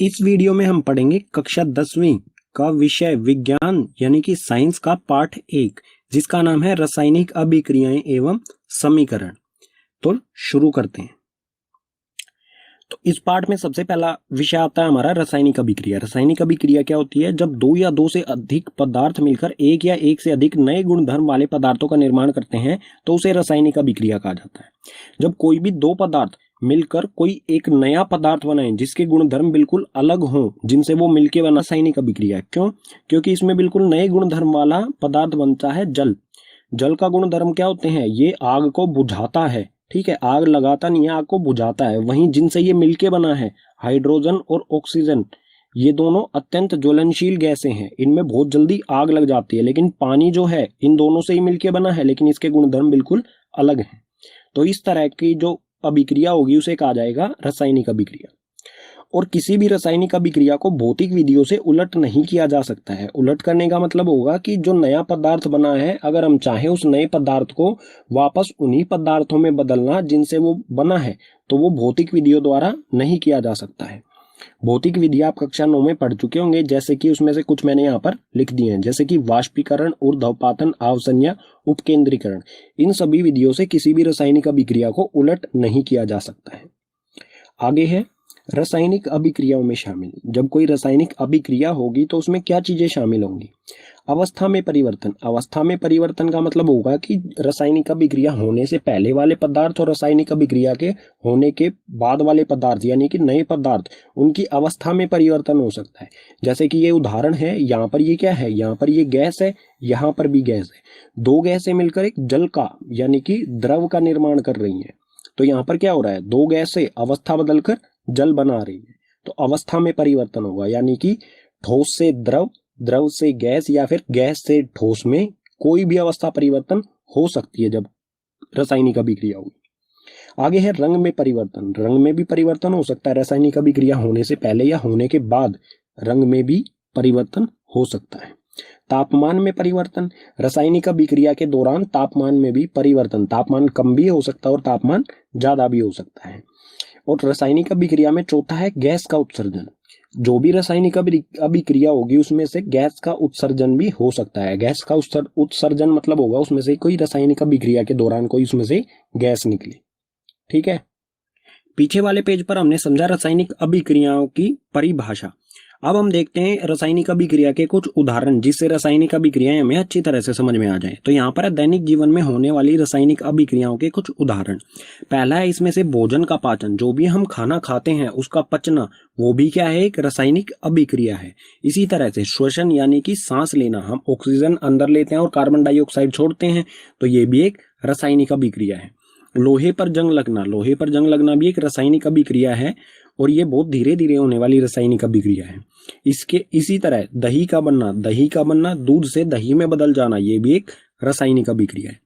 इस वीडियो में हम पढ़ेंगे कक्षा 10वीं का विषय विज्ञान यानी कि साइंस का पाठ 1 जिसका नाम है रासायनिक अभिक्रियाएं एवं समीकरण। तो शुरू करते हैं। तो इस पाठ में सबसे पहला विषय आता है हमारा रासायनिक अभिक्रिया। रासायनिक अभिक्रिया क्या होती है? जब दो या दो से अधिक पदार्थ मिलकर एक या एक से अधिक नए गुणधर्म वाले पदार्थों का निर्माण करते हैं तो उसे रासायनिक अभिक्रिया कहा जाता है। जब कोई भी दो पदार्थ मिलकर कोई एक नया पदार्थ बनाएं जिसके गुणधर्म बिल्कुल अलग हों, जिनसे वो मिलके बना रासायनिक अभिक्रिया। क्यों? क्योंकि इसमें बिल्कुल नए गुणधर्म वाला पदार्थ बनता है जल। जल का गुणधर्म क्या होते हैं? ये आग को बुझाता है। ठीक है, आग लगाता नहीं है, आग को बुझाता है। वहीं जिनसे ये मिलके बना है हाइड्रोजन और ऑक्सीजन, ये दोनों अत्यंत ज्वलनशील गैसें हैं। इनमें बहुत जल्दी आग लग जाती है। लेकिन पानी जो है इन दोनों से ही मिलके बना है, लेकिन इसके गुणधर्म बिल्कुल अलग हैं। तो इस तरह की जो अभिक्रिया होगी उसे कहा जाएगा रासायनिक अभिक्रिया। और किसी भी रासायनिक अभिक्रिया को भौतिक विधियों से उलट नहीं किया जा सकता है। उलट करने का मतलब होगा कि जो नया पदार्थ बना है, अगर हम चाहें उस नए पदार्थ को वापस उन्हीं पदार्थों में बदलना जिनसे वो बना है, तो वो भौतिक विधियों द्वारा नहीं किया जा सकता है। भौतिक विधि आप कक्षा 9 में पढ़ चुके होंगे, जैसे कि उसमें से कुछ मैंने यहाँ पर लिख दिए हैं, जैसे कि वाष्पीकरण, ऊर्ध्वपातन, आवसन्या, उपकेंद्रीकरण। इन सभी विधियों से किसी भी रासायनिक अभिक्रिया को उलट नहीं किया जा सकता है। आगे है रासायनिक अभिक्रियाओं में शामिल। जब कोई रासायनिक अभिक्रिया होगी तो उसमें क्या चीजें शामिल होंगी? अवस्था में परिवर्तन। अवस्था में परिवर्तन का मतलब होगा कि रासायनिक अभिक्रिया होने से पहले वाले पदार्थ और रासायनिक अभिक्रिया के होने के बाद वाले पदार्थ यानी कि नए पदार्थ, उनकी अवस्था में परिवर्तन हो सकता है। जैसे कि ये उदाहरण है, यहाँ पर ये क्या है? यहाँ पर ये गैस है, यहाँ पर भी गैस है। दो गैसें मिलकर एक जल का यानी कि द्रव का निर्माण कर रही है। तो यहाँ पर क्या हो रहा है? दो गैसें अवस्था बदलकर जल बना रही है। तो अवस्था में परिवर्तन होगा, यानी कि ठोस से द्रव, द्रव से गैस या फिर गैस से ठोस में कोई भी अवस्था परिवर्तन हो सकती है जब रासायनिक अभिक्रिया होगी। आगे है रंग में परिवर्तन। रंग में भी परिवर्तन हो सकता है। रासायनिक अभिक्रिया होने से पहले या होने के बाद रंग में भी परिवर्तन हो सकता है। तापमान में परिवर्तन। रासायनिक अभिक्रिया के दौरान तापमान में भी परिवर्तन, तापमान कम भी हो सकता है और तापमान ज्यादा भी हो सकता है। और रासायनिक अभिक्रिया में चौथा है गैस का उत्सर्जन। जो भी रासायनिक अभिक्रिया होगी उसमें से गैस का उत्सर्जन भी हो सकता है। गैस का उत्सर्जन मतलब होगा उसमें से कोई रासायनिक अभिक्रिया के दौरान कोई उसमें से गैस निकले। ठीक है, पीछे वाले पेज पर हमने समझा रासायनिक अभिक्रियाओं की परिभाषा। अब हम देखते हैं रासायनिक अभिक्रिया के कुछ उदाहरण जिससे रासायनिक अभिक्रियाएं हमें अच्छी तरह से समझ में आ जाए। तो यहाँ पर है दैनिक जीवन में होने वाली रासायनिक अभिक्रियाओं के कुछ उदाहरण। पहला है इसमें से भोजन का पाचन। जो भी हम खाना खाते हैं उसका पचना, वो भी क्या है? एक रासायनिक अभिक्रिया है। इसी तरह से श्वसन यानी कि सांस लेना, हम ऑक्सीजन अंदर लेते हैं और कार्बन डाइऑक्साइड छोड़ते हैं, तो ये भी एक रासायनिक अभिक्रिया है। लोहे पर जंग लगना, लोहे पर जंग लगना भी एक रासायनिक अभिक्रिया है और ये बहुत धीरे धीरे होने वाली रासायनिक अभिक्रिया है। इसके इसी तरह दही का बनना, दही का बनना, दूध से दही में बदल जाना, ये भी एक रासायनिक अभिक्रिया है।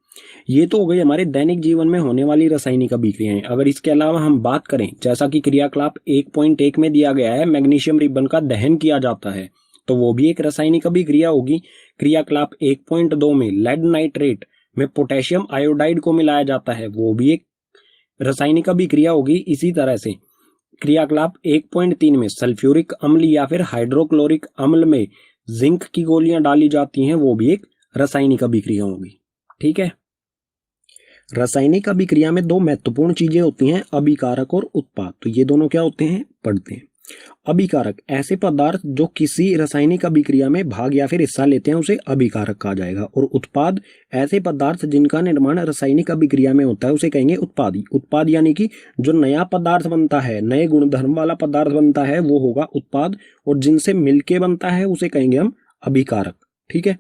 ये तो हो गई हमारे दैनिक जीवन में होने वाली रासायनिक अभिक्रियाएं। अगर इसके अलावा हम बात करें, जैसा कि क्रियाकलाप 1.1 में दिया गया है, मैग्नीशियम रिबन का दहन किया जाता है, तो वो भी एक रासायनिक अभिक्रिया होगी। क्रियाकलाप 1.2 में लेड नाइट्रेट में पोटेशियम आयोडाइड को मिलाया जाता है, वो भी एक रासायनिक अभिक्रिया होगी। इसी तरह से क्रियाकलाप 1.3 में सल्फ्यूरिक अम्ल या फिर हाइड्रोक्लोरिक अम्ल में जिंक की गोलियां डाली जाती हैं, वो भी एक रासायनिक अभिक्रिया होगी। ठीक है, रासायनिक अभिक्रिया में दो महत्वपूर्ण चीजें होती हैं, अभिकारक और उत्पाद। तो ये दोनों क्या होते हैं? पढ़ते हैं। अभिकारक ऐसे पदार्थ जो किसी रासायनिक अभिक्रिया में भाग या फिर हिस्सा लेते हैं, उसे अभिकारक कहा जाएगा। और उत्पाद ऐसे पदार्थ जिनका निर्माण रासायनिक अभिक्रिया में होता है, उसे कहेंगे उत्पादी। उत्पाद यानी कि जो नया पदार्थ बनता है, नए गुणधर्म वाला पदार्थ बनता है, वो होगा उत्पाद। और जिनसे मिलके बनता है उसे कहेंगे हम अभिकारक। ठीक है,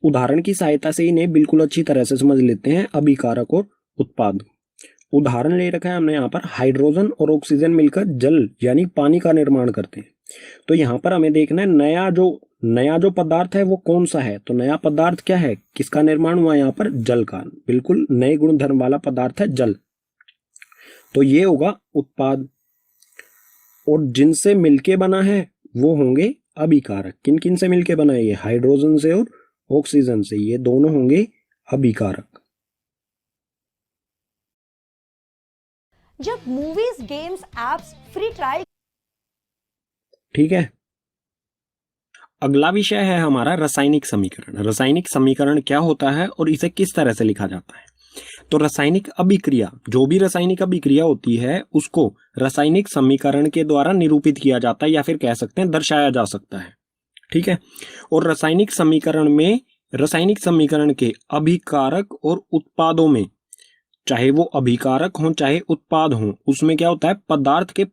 उदाहरण की सहायता से इन्हें बिल्कुल अच्छी तरह से समझ लेते हैं, अभिकारक और उत्पाद। उदाहरण ले रखा है हमने यहाँ पर, हाइड्रोजन और ऑक्सीजन मिलकर जल यानी पानी का निर्माण करते हैं। तो यहाँ पर हमें देखना है नया जो पदार्थ है वो कौन सा है। तो नया पदार्थ क्या है? किसका निर्माण हुआ? यहाँ पर जल का, बिल्कुल नए गुणधर्म वाला पदार्थ है जल। तो ये होगा उत्पाद। और जिनसे मिलके बना है वो होंगे अभिकारक। किन किन से मिलके बना है? ये हाइड्रोजन से और ऑक्सीजन से, ये दोनों होंगे अभिकारक। जब movies, games, apps free trial. ठीक है। अगला विषय है हमारा रासायनिक समीकरण। रासायनिक समीकरण क्या होता है और इसे किस तरह से लिखा जाता है? तो रासायनिक अभिक्रिया, जो भी रासायनिक अभिक्रिया होती है उसको रासायनिक समीकरण के द्वारा निरूपित किया जाता है या फिर कह सकते हैं दर्शाया जा सकता है। ठीक है। और रासायनिक समीकरण में रासायनिक समीकरण के अभिकारक और उत्पादों में, चाहे वो अभिकारक हो चाहे उत्पाद हो, उसमें क्या होता है, पदार्थ के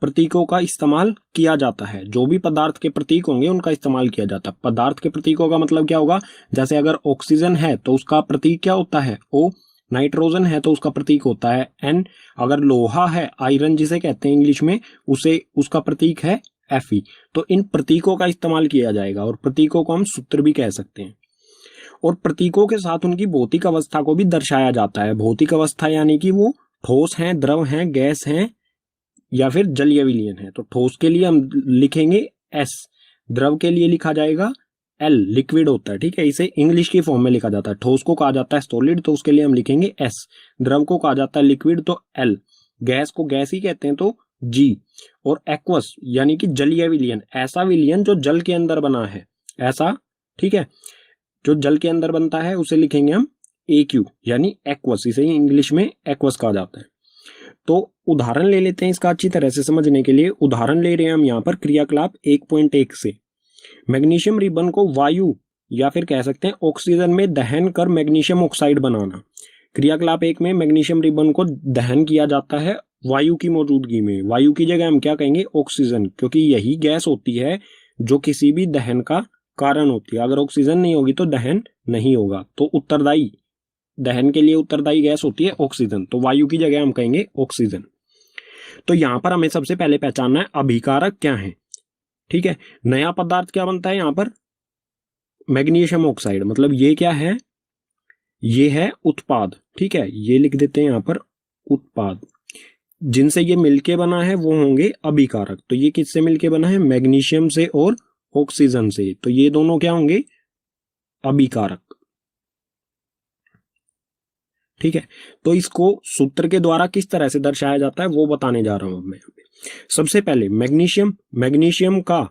प्रतीकों का इस्तेमाल किया जाता है। जो भी पदार्थ के प्रतीक होंगे उनका इस्तेमाल किया जाता है। पदार्थ के प्रतीकों का मतलब क्या होगा, जैसे अगर ऑक्सीजन है तो उसका प्रतीक क्या होता है, O। नाइट्रोजन है तो उसका प्रतीक होता है N। अगर लोहा है, आयरन जिसे कहते हैं इंग्लिश में, उसे उसका प्रतीक है Fe। तो इन प्रतीकों का इस्तेमाल किया जाएगा और प्रतीकों को हम सूत्र भी कह सकते हैं। और प्रतीकों के साथ उनकी भौतिक अवस्था को भी दर्शाया जाता है। भौतिक अवस्था यानी कि वो ठोस हैं, द्रव हैं, गैस हैं या फिर जलीय विलयन है। तो ठोस के लिए हम लिखेंगे S, द्रव के लिए लिखा जाएगा L, लिक्विड होता है। ठीक है, इसे इंग्लिश की फॉर्म में लिखा जाता है। ठोस को कहा जाता है सॉलिड, तो उसके लिए हम लिखेंगे S। द्रव को कहा जाता है लिक्विड, तो L। गैस को गैस ही कहते हैं तो G। और एक्वस यानी कि जलीय विलयन, ऐसा विलयन जो जल के अंदर बना है, ऐसा, ठीक है, जो जल के अंदर बनता है उसे लिखेंगे हम AQ यानी एक्वस। इसे इंग्लिश में एक्वस कहा जाता है। तो उदाहरण ले लेते हैं इसका अच्छी तरह से समझने के लिए। उदाहरण ले रहे हैं हम यहाँ पर क्रियाकलाप 1.1 से। मैग्नीशियम रिबन को वायु या फिर कह सकते हैं ऑक्सीजन में दहन कर मैग्नीशियम ऑक्साइड बनाना। क्रियाकलाप 1 में मैग्नीशियम रिबन को दहन किया जाता है वायु की मौजूदगी में। वायु की जगह हम क्या कहेंगे, ऑक्सीजन, क्योंकि यही गैस होती है जो किसी भी दहन का कारण होती है। अगर ऑक्सीजन नहीं होगी तो दहन नहीं होगा। तो उत्तरदायी, दहन के लिए उत्तरदायी गैस होती है ऑक्सीजन, तो वायु की जगह हम कहेंगे ऑक्सीजन। तो यहां पर हमें सबसे पहले पहचानना है अभिकारक क्या है। ठीक है, नया पदार्थ क्या बनता है यहां पर, मैग्नीशियम ऑक्साइड। मतलब ये क्या है, ये है उत्पाद। ठीक है, ये लिख देते हैं यहां पर उत्पाद। जिनसे ये मिलके बना है वो होंगे अभिकारक। तो ये किससे मिलके बना है, मैग्नीशियम से और ऑक्सीजन से, तो ये दोनों क्या होंगे, अभिकारक। ठीक है, तो इसको सूत्र के द्वारा किस तरह से दर्शाया जाता है वो बताने जा रहा हूं मैं। सबसे पहले मैग्नीशियम, मैग्नीशियम का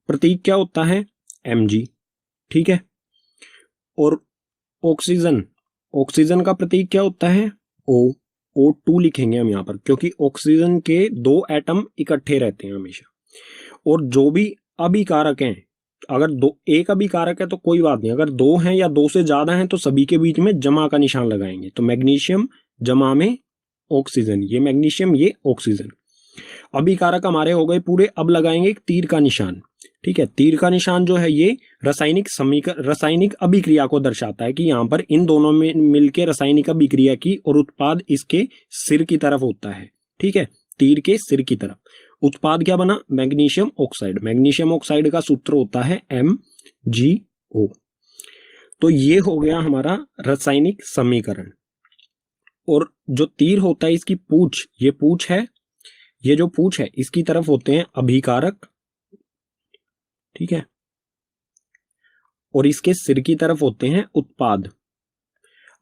प्रतीक क्या होता है, Mg। ठीक है, और ऑक्सीजन, ऑक्सीजन का प्रतीक क्या होता है, O। O2 लिखेंगे हम यहां पर, क्योंकि ऑक्सीजन के दो एटम इकट्ठे रहते हैं हमेशा। और जो भी अभिकारक हैं, अगर दो, एक अभिकारक है तो कोई बात नहीं, अगर दो हैं या दो से ज्यादा हैं तो सभी के बीच में जमा का निशान लगाएंगे। तो मैग्नीशियम जमा में ऑक्सीजन, ये मैग्नीशियम ये ऑक्सीजन। अभिकारक हमारे हो गए पूरे। अब लगाएंगे एक तीर का निशान। ठीक है, तीर का निशान जो है ये रासायनिक अभिक्रिया को दर्शाता है कि यहाँ पर इन दोनों में मिलकर रासायनिक अभिक्रिया की और उत्पाद इसके सिर की तरफ होता है। ठीक है, तीर के सिर की तरफ। उत्पाद क्या बना, मैग्नीशियम ऑक्साइड। मैग्नीशियम ऑक्साइड का सूत्र होता है MgO। तो ये हो गया हमारा रासायनिक समीकरण। और जो तीर होता है इसकी पूंछ, ये पूंछ है, ये जो पूंछ है इसकी तरफ होते हैं अभिकारक। ठीक है, और इसके सिर की तरफ होते हैं उत्पाद।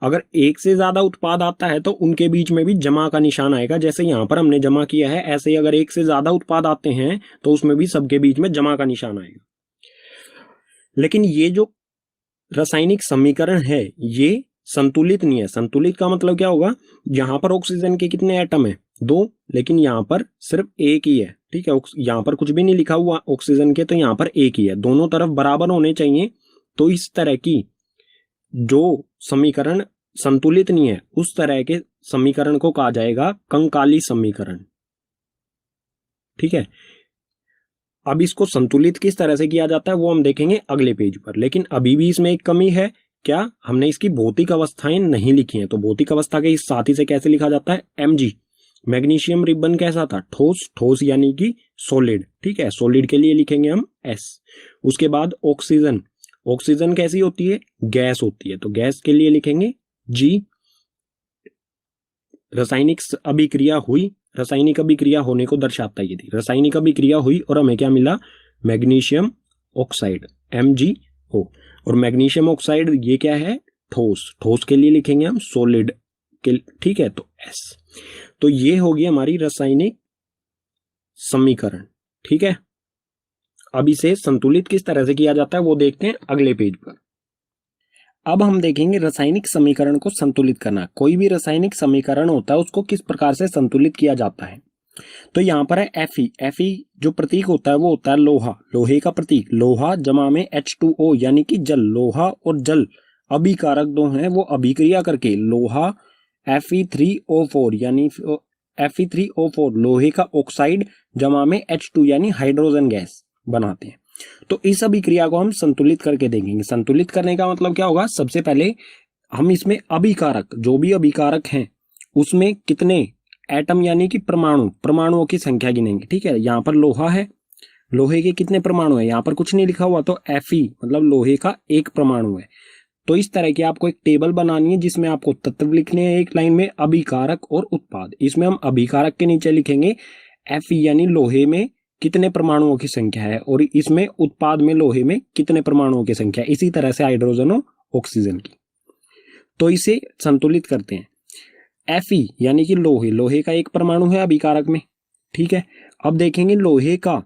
अगर एक से ज्यादा उत्पाद आता है तो उनके बीच में भी जमा का निशान आएगा। जैसे यहां पर हमने जमा किया है, ऐसे ही अगर एक से ज्यादा उत्पाद आते हैं तो उसमें भी सबके बीच में जमा का निशान आएगा। लेकिन ये जो रासायनिक समीकरण है ये संतुलित नहीं है। संतुलित का मतलब क्या होगा, यहां पर ऑक्सीजन के कितने एटम है, 2, लेकिन यहां पर सिर्फ एक ही है। ठीक है, यहां पर कुछ भी नहीं लिखा हुआ ऑक्सीजन के, तो यहां पर एक ही है। दोनों तरफ बराबर होने चाहिए। तो इस तरह की जो समीकरण संतुलित नहीं है उस तरह के समीकरण को कहा जाएगा कंकाली समीकरण। ठीक है, अब इसको संतुलित किस तरह से किया जाता है वो हम देखेंगे अगले पेज पर। लेकिन अभी भी इसमें एक कमी है, क्या, हमने इसकी भौतिक अवस्थाएं नहीं लिखी हैं। तो भौतिक अवस्था के इस साथी से कैसे लिखा जाता है, Mg। मैग्नीशियम रिबन कैसा था, ठोस, ठोस यानी कि सॉलिड। ठीक है, सॉलिड के लिए लिखेंगे हम S। उसके बाद ऑक्सीजन, ऑक्सीजन कैसी होती है, गैस होती है, तो गैस के लिए लिखेंगे G। रासायनिक अभिक्रिया हुई, रासायनिक अभिक्रिया होने को दर्शाता है। ये रासायनिक अभिक्रिया हुई और हमें क्या मिला, मैग्नीशियम ऑक्साइड MgO। और मैग्नीशियम ऑक्साइड ये क्या है, ठोस, ठोस के लिए लिखेंगे हम सॉलिड के। ठीक है, तो S। तो ये होगी हमारी रासायनिक समीकरण। ठीक है, अब इसे संतुलित किस तरह से किया जाता है वो देखते हैं अगले पेज पर। अब हम देखेंगे रासायनिक समीकरण को संतुलित करना। कोई भी रासायनिक समीकरण होता है उसको किस प्रकार से संतुलित किया जाता है। तो यहाँ पर है Fe। Fe जो प्रतीक होता है वो होता है लोहा, लोहे का प्रतीक, लोहा जमा में H2O यानी कि जल। लोहा और जल अभिकारक दो हैं, वो अभिक्रिया करके लोहा Fe3O4 यानी Fe3O4 लोहे का ऑक्साइड जमा में H2 यानी हाइड्रोजन गैस बनाते हैं। तो इस अभिक्रिया को हम संतुलित करके देखेंगे। संतुलित करने का मतलब क्या होगा, सबसे पहले हम इसमें अभिकारक, जो भी अभिकारक हैं उसमें कितने एटम यानी कि परमाणुओं की संख्या गिनेंगे। ठीक है, यहाँ पर लोहा है, लोहे के कितने परमाणु है, यहाँ पर कुछ नहीं लिखा हुआ, तो Fe मतलब लोहे का एक परमाणु है। तो इस तरह की आपको एक टेबल बनानी है जिसमें आपको तत्व लिखने हैं एक लाइन में, अभिकारक और उत्पाद। इसमें हम अभिकारक के नीचे लिखेंगे Fe यानी लोहे में कितने परमाणुओं की संख्या है, और इसमें उत्पाद में लोहे में कितने परमाणुओं की संख्या है। इसी तरह से हाइड्रोजन और ऑक्सीजन की। तो इसे संतुलित करते हैं। Fe यानी कि लोहे का एक परमाणु है अभिकारक में। ठीक है, अब देखेंगे लोहे का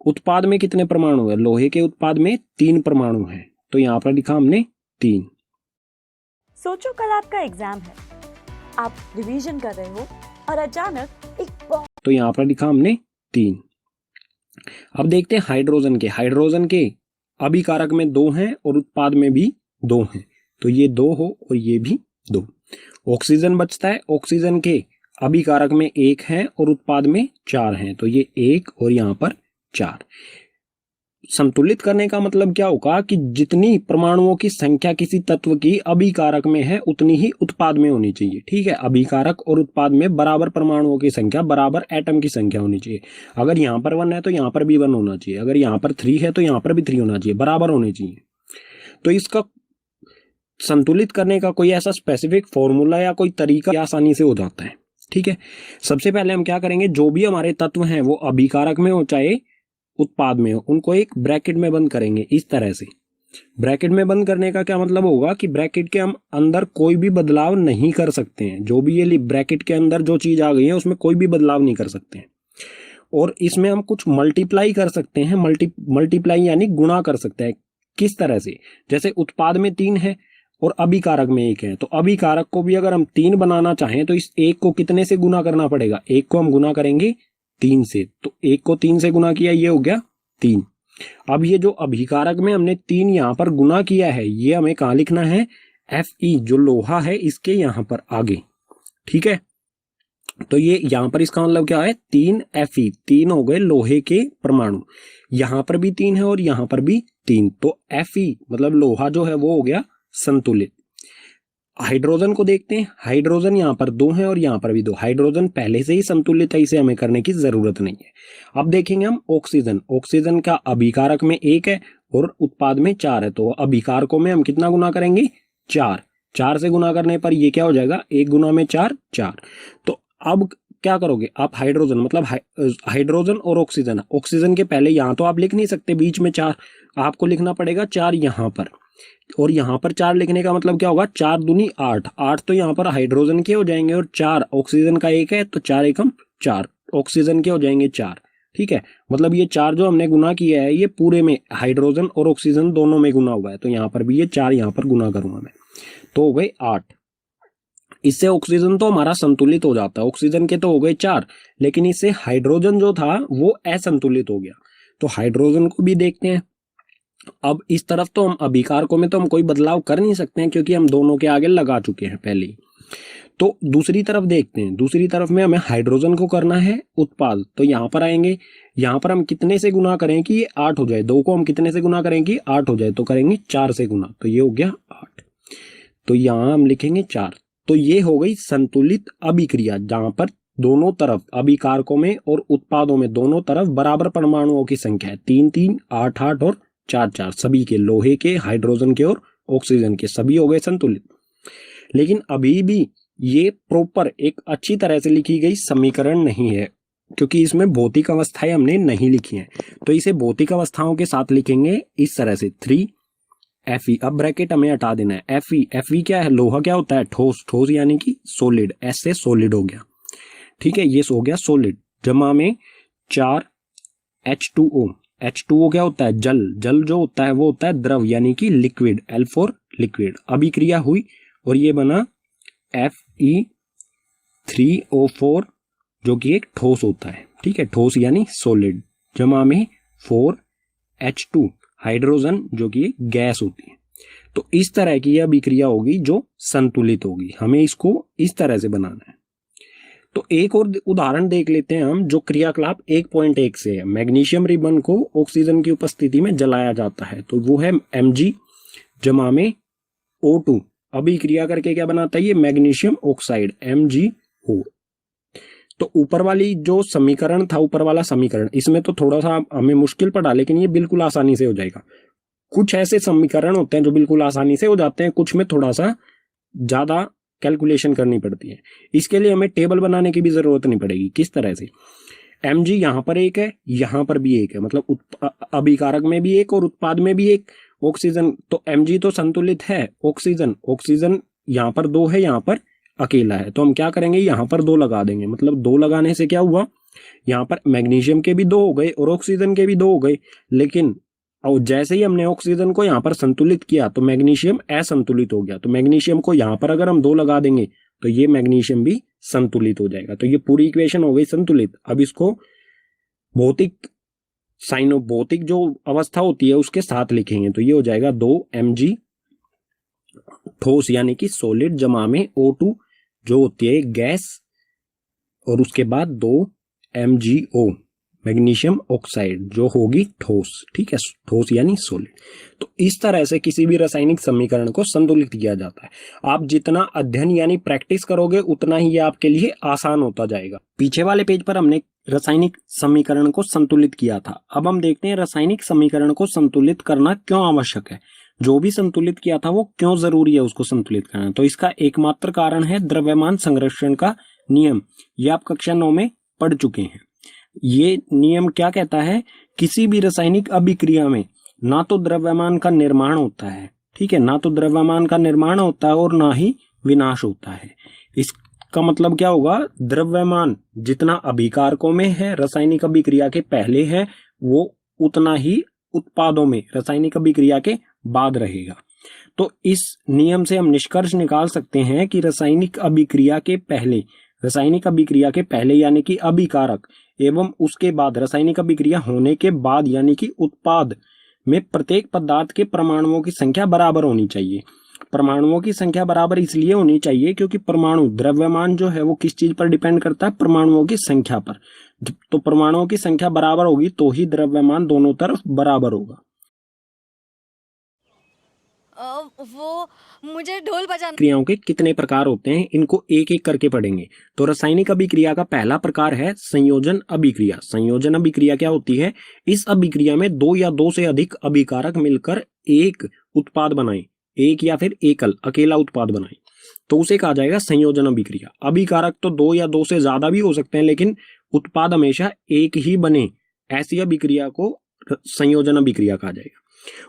उत्पाद में कितने परमाणु है। लोहे के उत्पाद में 3 परमाणु हैं, तो यहाँ पर लिखा हमने 3। सोचो कल आपका एग्जाम है, आप रिवीजन कर रहे हो और अचानक एक तो यहाँ पर लिखा हमने 3। अब देखते हैं हाइड्रोजन के। हाइड्रोजन के अभिकारक में 2 हैं और उत्पाद में भी 2 हैं, तो ये 2 हो और ये भी 2। ऑक्सीजन बचता है, ऑक्सीजन के अभिकारक में 1 है और उत्पाद में 4 हैं, तो ये 1 और यहाँ पर 4। संतुलित करने का मतलब क्या होगा कि जितनी परमाणुओं की संख्या किसी तत्व की अभिकारक में है उतनी ही उत्पाद में होनी चाहिए। ठीक है, अभिकारक और उत्पाद में बराबर परमाणुओं की संख्या, बराबर एटम की संख्या होनी चाहिए। अगर यहाँ पर 1 है तो यहाँ पर भी 1 होना चाहिए, अगर यहाँ पर 3 है तो यहाँ पर भी 3 होना चाहिए, बराबर होने चाहिए। तो इसका संतुलित करने का कोई ऐसा स्पेसिफिक फॉर्मूला या कोई तरीका आसानी से हो जाता है। ठीक है, सबसे पहले हम क्या करेंगे, जो भी हमारे तत्व हैं वो अभिकारक में हो चाहे उत्पाद में हो, उनको एक ब्रैकेट में बंद करेंगे इस तरह से। ब्रैकेट में बंद करने का क्या मतलब होगा कि ब्रैकेट के हम अंदर कोई भी बदलाव नहीं कर सकते हैं। जो भी ये ब्रैकेट के अंदर जो चीज आ गई है उसमें कोई भी बदलाव नहीं कर सकते हैं। और इसमें हम कुछ मल्टीप्लाई कर सकते हैं, मल्टीप्लाई यानी गुणा कर सकते हैं। किस तरह से, जैसे उत्पाद में 3 है और अभिकारक में 1 है, तो अभिकारक को भी अगर हम 3 बनाना चाहें तो इस 1 को कितने से गुना करना पड़ेगा, 1 को हम गुना करेंगे 3 से, तो 1 को 3 से गुना किया, ये हो गया 3। अब ये जो अभिकारक में हमने 3 यहाँ पर गुना किया है, ये हमें कहाँ लिखना है, Fe जो लोहा है इसके यहाँ पर आगे। ठीक है, तो ये यहाँ पर इसका मतलब क्या है, 3 Fe, 3 हो गए लोहे के परमाणु, यहाँ पर भी 3 है और यहाँ पर भी 3, तो Fe मतलब लोहा जो है वो हो गया संतुलित। हाइड्रोजन को देखते हैं, हाइड्रोजन यहाँ पर 2 है और यहाँ पर भी 2। हाइड्रोजन पहले से ही संतुलित है, इसे हमें करने की जरूरत नहीं है। अब देखेंगे हम ऑक्सीजन। ऑक्सीजन का अभिकारक में 1 है और उत्पाद में 4 है, तो अभिकारकों में हम कितना गुना करेंगे, 4। 4 से गुना करने पर ये क्या हो जाएगा, 1 गुना में 4, 4। तो अब क्या करोगे आप, हाइड्रोजन मतलब हाइड्रोजन और ऑक्सीजन, ऑक्सीजन के पहले यहाँ तो आप लिख नहीं सकते बीच में 4, आपको लिखना पड़ेगा 4 यहाँ पर, और यहाँ पर 4 लिखने का मतलब क्या होगा, 4 दूनी 8, 8 तो यहाँ पर हाइड्रोजन के हो जाएंगे और 4 ऑक्सीजन का 1 है, तो 4 एकम 4 ऑक्सीजन के हो जाएंगे 4। ठीक है, मतलब ये 4 जो हमने गुना किया है ये पूरे में हाइड्रोजन और ऑक्सीजन दोनों में गुना हुआ है, तो यहाँ पर भी ये 4 यहाँ पर गुना करूंगा मैं, तो हो गए 8। इससे ऑक्सीजन तो हमारा संतुलित हो जाता है, ऑक्सीजन के तो हो गए 4, लेकिन इससे हाइड्रोजन जो था वो असंतुलित हो गया। तो हाइड्रोजन को भी देखते हैं। अब इस तरफ तो हम अभिकारकों में तो हम कोई बदलाव कर नहीं सकते हैं क्योंकि हम दोनों के आगे लगा चुके हैं पहले ही। तो दूसरी तरफ देखते हैं, दूसरी तरफ में हमें हाइड्रोजन को करना है उत्पाद, तो यहाँ पर आएंगे, यहाँ पर हम कितने से गुना करें कि ये 8 हो जाए, 2 को हम कितने से गुना करें कि 8 हो जाए, तो करेंगे 4 से गुना, तो ये हो गया 8, तो यहाँ हम लिखेंगे 4। तो ये हो गई संतुलित अभिक्रिया, जहां पर दोनों तरफ अभिकारकों में और उत्पादों में दोनों तरफ बराबर परमाणुओं की संख्या है, 3 3 8 8 और 4 4, सभी के, लोहे के, हाइड्रोजन के और ऑक्सीजन के, सभी हो गए संतुलित। लेकिन अभी भी ये प्रॉपर एक अच्छी तरह से लिखी गई समीकरण नहीं है क्योंकि इसमें भौतिक अवस्थाएं हमने नहीं लिखी हैं, तो इसे भौतिक अवस्थाओं के साथ लिखेंगे इस तरह से 3 Fe। अब ब्रैकेट हमें हटा देना है। Fe क्या है, लोहा क्या होता है, ठोस, ठोस यानी कि सॉलिड, ऐसे सॉलिड हो गया। ठीक है, ये हो गया सॉलिड, जमा में 4 H2O। H2O क्या होता है? जल। जल जो होता है वो होता है द्रव यानी कि लिक्विड, L फॉर लिक्विड। अभिक्रिया हुई और ये बना Fe3O4 जो कि एक ठोस होता है, ठीक है, ठोस यानी सॉलिड, जमा में 4H2 हाइड्रोजन जो कि एक गैस होती है। तो इस तरह की यह अभिक्रिया होगी जो संतुलित होगी। हमें इसको इस तरह से बनाना है। तो एक और उदाहरण देख लेते हैं हम, जो क्रियाकलाप 1.1 से है। मैग्नीशियम रिबन को ऑक्सीजन की उपस्थिति में जलाया जाता है, तो वो है Mg जमा में O2। अभिक्रिया करके क्या बनाता है? ये मैग्नीशियम ऑक्साइड MgO। तो ऊपर वाली जो समीकरण था, ऊपर वाला समीकरण, इसमें तो थोड़ा सा हमें मुश्किल पड़ा, लेकिन ये बिल्कुल आसानी से हो जाएगा। कुछ ऐसे समीकरण होते हैं जो बिल्कुल आसानी से हो जाते हैं, कुछ में थोड़ा सा ज्यादा कैलकुलेशन करनी पड़ती है। इसके लिए हमें टेबल बनाने की भी जरूरत नहीं पड़ेगी। किस तरह से? Mg यहाँ पर एक है, यहाँ पर भी एक है, मतलब अभिकारक में भी एक और उत्पाद में भी एक। ऑक्सीजन तो Mg तो संतुलित है, ऑक्सीजन ऑक्सीजन यहाँ पर 2 है, यहाँ पर अकेला है, तो हम क्या करेंगे? यहाँ पर 2 लगा देंगे। मतलब 2 लगाने से क्या हुआ? यहाँ पर मैग्नीशियम के भी 2 हो गए और ऑक्सीजन के भी 2 हो गए। लेकिन और जैसे ही हमने ऑक्सीजन को यहाँ पर संतुलित किया तो मैग्नीशियम असंतुलित हो गया। तो मैग्नीशियम को यहाँ पर अगर हम 2 लगा देंगे तो ये मैग्नीशियम भी संतुलित हो जाएगा। तो ये पूरी इक्वेशन हो गई संतुलित। अब इसको भौतिक भौतिक जो अवस्था होती है उसके साथ लिखेंगे, तो ये हो जाएगा 2Mg ठोस यानी कि सॉलिड जमा में O2 जो होती है गैस, और उसके बाद 2MgO मैग्नीशियम ऑक्साइड जो होगी ठोस, ठीक है, ठोस यानी सॉलिड। तो इस तरह से किसी भी रासायनिक समीकरण को संतुलित किया जाता है। आप जितना अध्ययन यानी प्रैक्टिस करोगे उतना ही ये आपके लिए आसान होता जाएगा। पीछे वाले पेज पर हमने रासायनिक समीकरण को संतुलित किया था। अब हम देखते हैं रासायनिक समीकरण को संतुलित करना क्यों आवश्यक है, जो भी संतुलित किया था वो क्यों जरूरी है उसको संतुलित करना। तो इसका एकमात्र कारण है द्रव्यमान संरक्षण का नियम। ये आप कक्षा 9 में पढ़ चुके हैं। ये नियम क्या कहता है? किसी भी रासायनिक अभिक्रिया में ना तो द्रव्यमान का निर्माण होता है, ठीक है, ना तो द्रव्यमान का निर्माण होता है और ना ही विनाश होता है। इसका मतलब क्या होगा? द्रव्यमान जितना अभिकारकों में है रासायनिक अभिक्रिया के पहले है, वो उतना ही उत्पादों में रासायनिक अभिक्रिया के बाद रहेगा। तो इस नियम से हम निष्कर्ष निकाल सकते हैं कि रासायनिक अभिक्रिया के पहले यानी कि अभिकारक एवं उसके बाद रासायनिक अभिक्रिया होने के बाद यानी कि उत्पाद में प्रत्येक पदार्थ के परमाणुओं की संख्या बराबर होनी चाहिए। परमाणुओं की संख्या बराबर इसलिए होनी चाहिए क्योंकि परमाणु द्रव्यमान जो है वो किस चीज पर डिपेंड करता है? परमाणुओं की संख्या पर। तो परमाणुओं की संख्या बराबर होगी तो ही द्रव्यमान दोनों तरफ बराबर होगा। वो मुझे ढोल बजाना। क्रियाओं के कितने प्रकार होते हैं इनको एक एक करके पढ़ेंगे। तो रासायनिक अभिक्रिया का पहला प्रकार है संयोजन अभिक्रिया। संयोजन अभिक्रिया क्या होती है? इस अभिक्रिया में 2 या 2 से अधिक अभिकारक मिलकर एक उत्पाद बनाएं, एक या फिर एकल अकेला उत्पाद बनाएं, तो उसे कहा जाएगा संयोजन अभिक्रिया। अभिकारक तो 2 या 2 से ज्यादा भी हो सकते हैं, लेकिन उत्पाद हमेशा एक ही बने, ऐसी अभिक्रिया को संयोजन अभिक्रिया कहा जाएगा।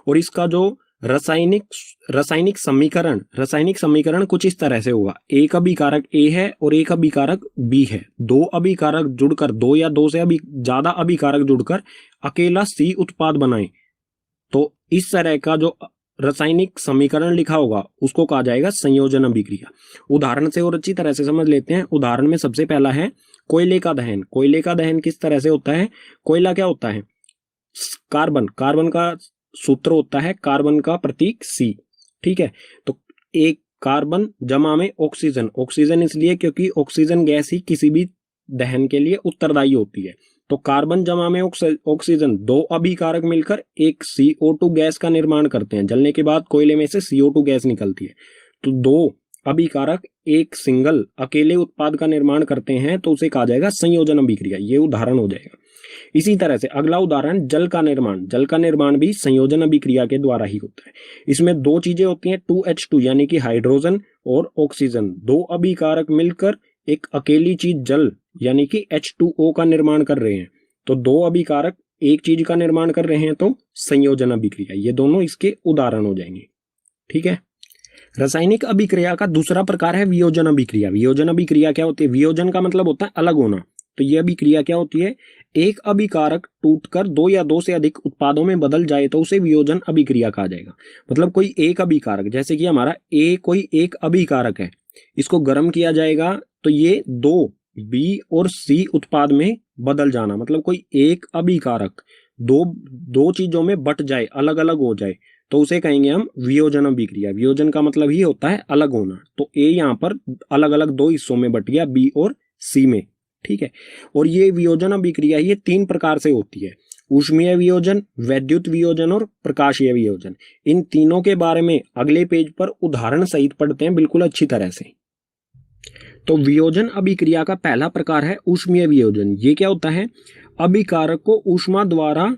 और इसका जो रासायनिक समीकरण कुछ इस तरह से होगा। एक अभिकारक A है और एक अभिकारक B है। 2 अभिकारक जुड़कर 2 या 2 से ज्यादा अभिकारक जुड़कर अकेला C उत्पाद बनाएं, तो इस तरह का जो रासायनिक समीकरण लिखा होगा उसको कहा जाएगा संयोजन अभिक्रिया। उदाहरण से और अच्छी तरह से समझ लेते हैं। उदाहरण में सबसे पहला है कोयले का दहन। कोयले का दहन किस तरह से होता है? कोयला क्या होता है? कार्बन का सूत्र होता है कार्बन का प्रतीक C, ठीक है। तो एक कार्बन जमा में ऑक्सीजन इसलिए क्योंकि ऑक्सीजन गैस ही किसी भी दहन के लिए उत्तरदायी होती है। तो कार्बन जमा में ऑक्सीजन, 2 अभिकारक मिलकर एक CO2 गैस का निर्माण करते हैं। जलने के बाद कोयले में से CO2 गैस निकलती है। तो 2 अभिकारक एक सिंगल अकेले उत्पाद का निर्माण करते हैं, तो उसे कहा जाएगा संयोजन अभिक्रिया। ये उदाहरण हो जाएगा। इसी तरह से अगला उदाहरण जल का निर्माण भी संयोजन अभिक्रिया के द्वारा ही होता है। इसमें 2 चीजें होती हैं, 2H2 यानी कि हाइड्रोजन और ऑक्सीजन। 2 अभिकारक मिलकर एक अकेली चीज जल यानी कि H2O का निर्माण कर रहे हैं। तो 2 अभिकारक एक चीज का निर्माण कर रहे हैं तो संयोजन अभिक्रिया। ये दोनों इसके उदाहरण हो जाएंगे, ठीक है। रासायनिक अभिक्रिया का दूसरा प्रकार है वियोजन अभिक्रिया। वियोजन अभिक्रिया क्या होती है? वियोजन का मतलब होता है अलग होना। तो यह अभिक्रिया क्या होती है? एक अभिकारक टूटकर दो या दो से अधिक उत्पादों में बदल जाए तो उसे वियोजन अभिक्रिया कहा जाएगा। मतलब कोई एक अभिकारक, जैसे कि हमारा ए कोई एक अभिकारक है, इसको गर्म किया जाएगा तो ये दो बी और सी उत्पाद में बदल जाना, मतलब कोई एक अभिकारक दो चीजों में बट जाए, अलग अलग हो जाए, तो उसे कहेंगे हम वियोजन अभिक्रिया। वियोजन का मतलब ही होता है अलग होना। तो ए यहाँ पर अलग अलग दो हिस्सों में बट गया, बी और सी में, ठीक है। और ये वियोजन अभिक्रिया ये 3 प्रकार से होती है, ऊष्मीय वियोजन, वैद्युत वियोजन और प्रकाशीय वियोजन। इन तीनों के बारे में अगले पेज पर उदाहरण सहित पढ़ते हैं बिल्कुल अच्छी तरह से। तो वियोजन अभिक्रिया का पहला प्रकार है ऊष्मीय वियोजन। ये क्या होता है? अभिकारक को ऊष्मा द्वारा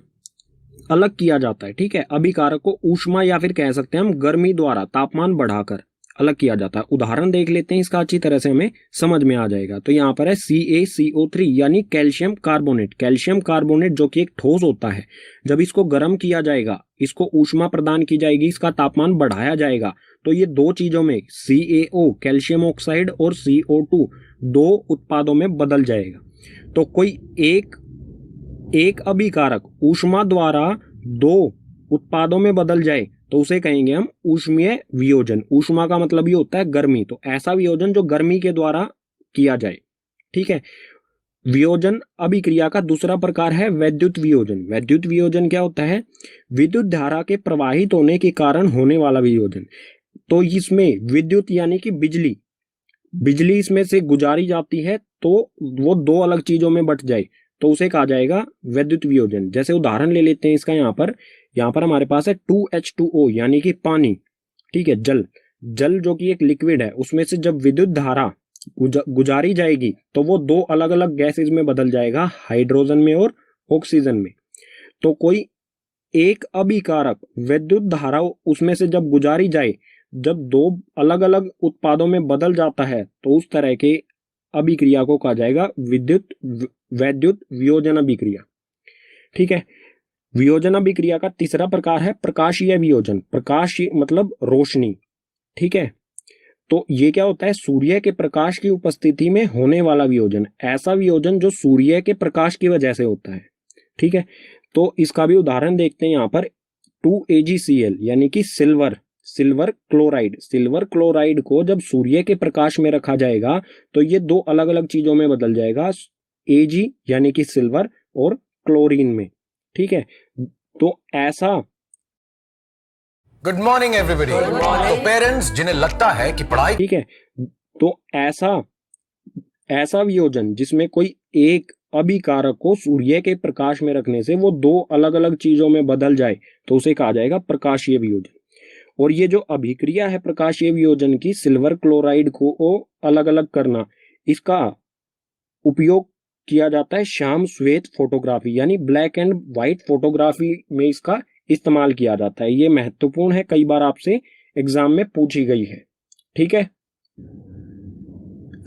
अलग किया जाता है, ठीक है। अभिकारक को ऊष्मा या फिर कह सकते हैं हम गर्मी द्वारा तापमान बढ़ाकर अलग किया जाता है। उदाहरण देख लेते हैं, इसका अच्छी तरह से हमें समझ में आ जाएगा। तो यहाँ पर है CaCO3 यानी कैल्शियम कार्बोनेट। कैल्शियम कार्बोनेट जो कि एक ठोस होता है, जब इसको गर्म किया जाएगा, इसको ऊष्मा प्रदान की जाएगी, इसका तापमान बढ़ाया जाएगा, तो ये दो चीजों में CaO कैल्शियम ऑक्साइड और CO2 दो उत्पादों में बदल जाएगा। तो कोई एक अभिकारक ऊष्मा द्वारा दो उत्पादों में बदल जाए तो उसे कहेंगे हम ऊष्मीय वियोजन। ऊष्मा का मतलब ये होता है गर्मी, तो ऐसा वियोजन जो गर्मी के द्वारा किया जाए, ठीक है। वियोजन अभिक्रिया का दूसरा प्रकार है वैद्युत वियोजन। वैद्युत वियोजन क्या होता है? विद्युत धारा के प्रवाहित होने के कारण होने वाला वियोजन। तो इसमें विद्युत यानी कि बिजली इसमें से गुजारी जाती है, तो वो दो अलग चीजों में बट जाए तो उसे कहा जाएगा वैद्युत वियोजन। जैसे उदाहरण ले लेते हैं इसका, यहाँ पर हमारे पास है 2H2O यानी कि पानी, ठीक है। जल जो कि एक लिक्विड है, उसमें से जब विद्युत धारा गुजारी जाएगी तो वो दो अलग अलग गैसेज में बदल जाएगा, हाइड्रोजन में और ऑक्सीजन में। तो कोई एक अभिकारक विद्युत धारा उसमें से जब गुजारी जाए, जब दो अलग अलग उत्पादों में बदल जाता है, तो उस तरह के अभिक्रिया को कहा जाएगा वैद्युत वियोजन अभिक्रिया, ठीक है। वियोजन अभिक्रिया का तीसरा प्रकार है प्रकाशीय वियोजन। प्रकाशीय मतलब रोशनी, ठीक है। तो ये क्या होता है? सूर्य के प्रकाश की उपस्थिति में होने वाला वियोजन। ऐसा वियोजन जो सूर्य के प्रकाश की वजह से होता है, ठीक है। तो इसका भी उदाहरण देखते हैं यहाँ पर 2AgCl यानी कि सिल्वर क्लोराइड। सिल्वर क्लोराइड को जब सूर्य के प्रकाश में रखा जाएगा तो ये दो अलग अलग चीजों में बदल जाएगा, Ag यानी कि सिल्वर और क्लोरीन में, ठीक है। तो ऐसा गुड मॉर्निंग एवरीबॉडी। तो पेरेंट्स जिन्हें लगता है कि पढ़ाई, ठीक है, तो ऐसा वियोजन जिसमें कोई एक अभिकारक को सूर्य के प्रकाश में रखने से वो दो अलग अलग चीजों में बदल जाए तो उसे कहा जाएगा प्रकाशीय वियोजन। और ये जो अभिक्रिया है प्रकाशीय वियोजन की, सिल्वर क्लोराइड को अलग अलग करना, इसका उपयोग किया जाता है श्याम श्वेत फोटोग्राफी यानी ब्लैक एंड व्हाइट फोटोग्राफी में इसका इस्तेमाल किया जाता है। ये महत्वपूर्ण है, कई बार आपसे एग्जाम में पूछी गई है, ठीक है।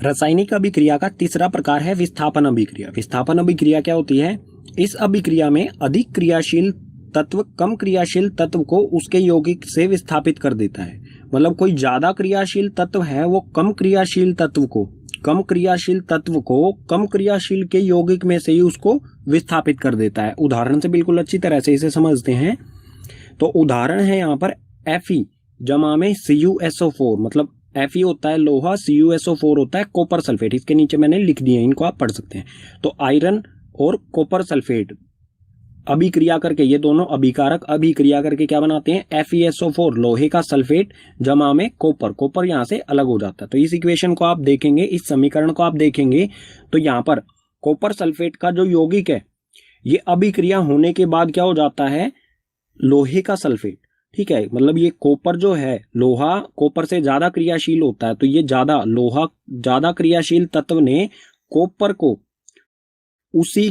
रासायनिक अभिक्रिया का तीसरा प्रकार है विस्थापन अभिक्रिया। विस्थापन अभिक्रिया क्या होती है? इस अभिक्रिया में अधिक क्रियाशील तत्व कम क्रियाशील तत्व को उसके यौगिक से विस्थापित कर देता है। मतलब कोई ज्यादा क्रियाशील तत्व है, वो कम क्रियाशील तत्व को कम क्रियाशील के यौगिक में से ही उसको विस्थापित कर देता है। उदाहरण से बिल्कुल अच्छी तरह से इसे समझते हैं। तो उदाहरण है यहाँ पर Fe जमा में CuSO4, मतलब Fe होता है लोहा, CuSO4 होता है कॉपर सल्फेट। इसके नीचे मैंने लिख दिए, इनको आप पढ़ सकते हैं। तो आयरन और कॉपर सल्फेट अभिक्रिया करके, ये दोनों अभिकारक अभिक्रिया करके क्या बनाते हैं? FeSO4 लोहे का सल्फेट जमा में कॉपर यहाँ से अलग हो जाता है। तो इस इक्वेशन को आप देखेंगे, इस समीकरण को आप देखेंगे तो यहाँ पर कॉपर सल्फेट का जो यौगिक है ये अभिक्रिया होने के बाद क्या हो जाता है? लोहे का सल्फेट, ठीक है। मतलब ये कॉपर जो है, लोहा कॉपर से ज्यादा क्रियाशील होता है, तो ये ज्यादा क्रियाशील तत्व ने कॉपर को उसी